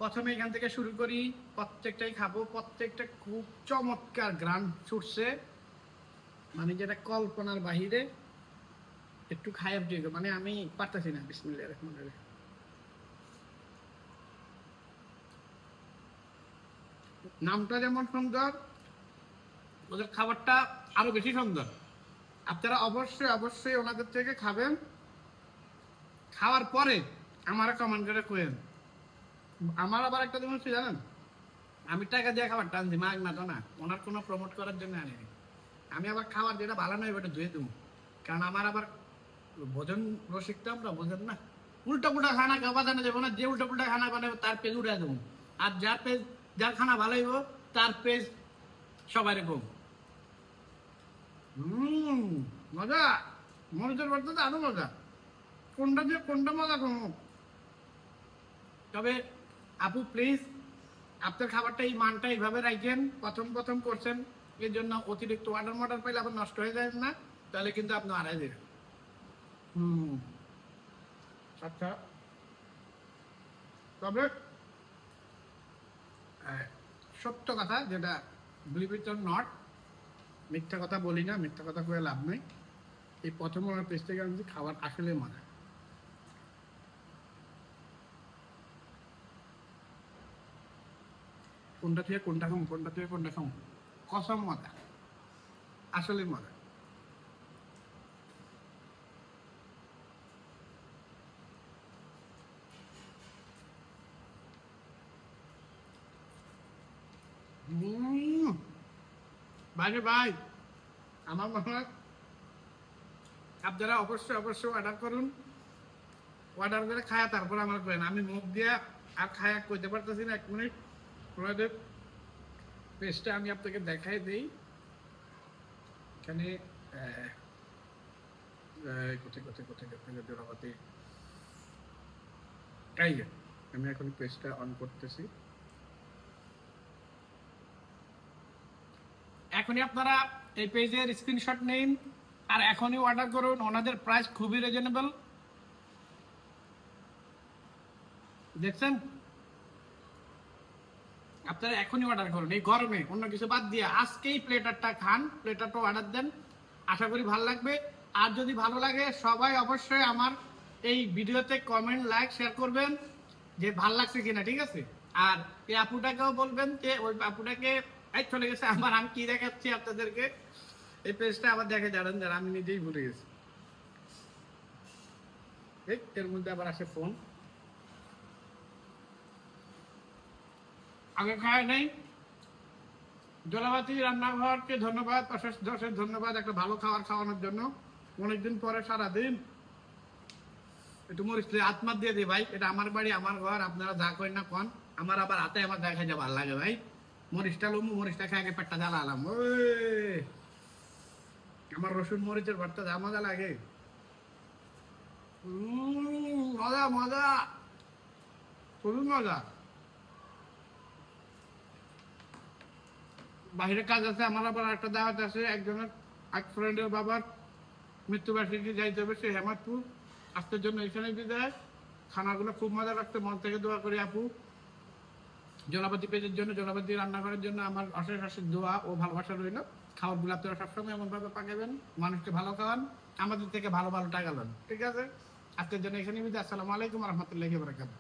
প্রথমে এখান থেকে শুরু করি, প্রত্যেকটাই খাবো, প্রত্যেকটা খুব চমৎকার গ্রান ছুটছে, মানে যেটা কল্পনার বাহিরে। একটু খায়াব দিয়ে মানে আমি পারতেছি না। বিসমিল্লাহির রহমানির রহিম। নামটা যেমন সুন্দর, ওদের খাবারটা আরো বেশি সুন্দর। আপনারা অবশ্যই অবশ্যই ওনাদের থেকে খাবেন, খাওয়ার পরে আমারা কমেন্ট করে করেন। আমার আবার একটা জিনিস কি জানেন, আমি টাকা দিয়ে খাবারটা আনছি, মাগ না তো না, ওনার কোনো প্রমোট করার জন্য আনিনি। আমি আবার খাবার যেটা ভালো নয় ওটা ধুয়ে দেবো, কারণ আমার আবার ভোজন রসিক তো আমরা, বোঝেন না। উল্টা পুল্টা খানা খাওয়া জানা যাবো না, যে উল্টা পুল্টা খানা বানাবো তার পেজ উঠে দেবো, আর যার পেজ, যার খানা ভালো হইব তার পেজ সবাই কম। মজা, মরিচের ভর্তা তো আরো মজা, কোনটা দিয়ে কোনটা মজা কম। তবে আপু প্লিজ আপনার খাবারটা এই মানটা এইভাবে রাখেন, প্রথম প্রথম করছেন এর জন্য অতিরিক্ত অর্ডার পাইলে আবার নষ্ট হয়ে যায় না, তাহলে কিন্তু আপনি হারাই দেবেন। আচ্ছা, তবে সত্য কথা যেটা, বিলিভ ইট অর নট, মিথ্যা কথা বলি না, মিথ্যা কথা করে লাভ নেই। এই প্রথম আমার পেজ থেকে আনছি, খাবার আসলে মজা। কোনটা থেকে কোনটা খাম, কোনটা থেকে কোনটা খাম, কসম মজা, আসলে মজা। ভাই ভাই, আমার মনে হয় আপনারা অবশ্যই অবশ্যই অর্ডার করুন, অর্ডার করে খায়া তারপর আমার করেন। আমি মুখ দিয়ে আর খায়া কইতে পারতেছি না, 1 মিনিট ওনাদের পেজটা আমি আপনাকে দেখাই দিই। এখানে কোথায় কোথায় কোথায় কোথায় জোড়াপাতি, তাই আমি এখন পেজটা অন করতেছি। এখনই আপনারা এই পেজের স্ক্রিনশট নিন আর এখনই অর্ডার করুন, ওনাদের প্রাইস খুবই রিজনেবল। দেখছেন, আপনারা এখনই অর্ডার করুন, এই গরমে অন্য কিছু বাদ দিয়ে আজকেই প্লেটারটা খান, প্লেটারটা অর্ডার দেন, আশা করি ভালো লাগবে। আর যদি ভালো লাগে সবাই অবশ্যই আমার এই ভিডিওতে কমেন্ট, লাইক, শেয়ার করবেন যে ভালো লাগছে কিনা, ঠিক আছে? আর এই আপুটাকেও বলবেন যে ওই আপুটাকে, এই চলে গেছে আমার, আমি কি দেখাচ্ছি আপনাদেরকে, এই পেজটা আবার দেখে জানেন, যারা আমি নিজেই ভুলে গেছি। এর মধ্যে আবার আসে ফোন, আগে খায় নেই। জলাবাতি রান্নাঘরকে ধন্যবাদ, অশেষ অশেষ ধন্যবাদ একটা ভালো খাবার খাওয়ানোর জন্য। অনেকদিন পরে সারাদিন একটু মরিচ আত্মার দিয়ে দিই ভাই, এটা আমার বাড়ি আমার ঘর, আপনারা যা করেন না কন, আমার আবার হাতে আমার দেখা যা ভালো লাগে ভাই। মরিচটা লুমু, মরিচটা খাই আগে পেটটা জ্বালালাম, ওই আমার রসুন মরিচের ভর্তা যা মজা লাগে। মজা মজা, খুবই মজা। বাইরে কাজ আছে, আমার আবার একটা দাওয়াত আছে, একজনের এক ফ্রেন্ডের বাবার মৃত্যুবার্ষিকী যাইতে হবে, সে হেমাদপুর, আজকের জন্য এখানে বিদায়। খানাগুলো খুব মজা লাগছে, মন থেকে দোয়া করি আপু জলাপাতি পেজের জন্য, জলাপাতি রান্নাঘরের জন্য আমার অশেষ অশেষ দোয়া ও ভালোবাসা রইল। খাবারগুলো আপনারা সবসময় এমনভাবে পাকাবেন, মানুষকে ভালো খাওয়ান, আমাদের থেকে ভালো ভালো টাকা লন, ঠিক আছে? আজকের জন্য এখানে বিদায়। আসসালামু আলাইকুম রহমতুল্লাহি ওয়া বারাকাতুহু।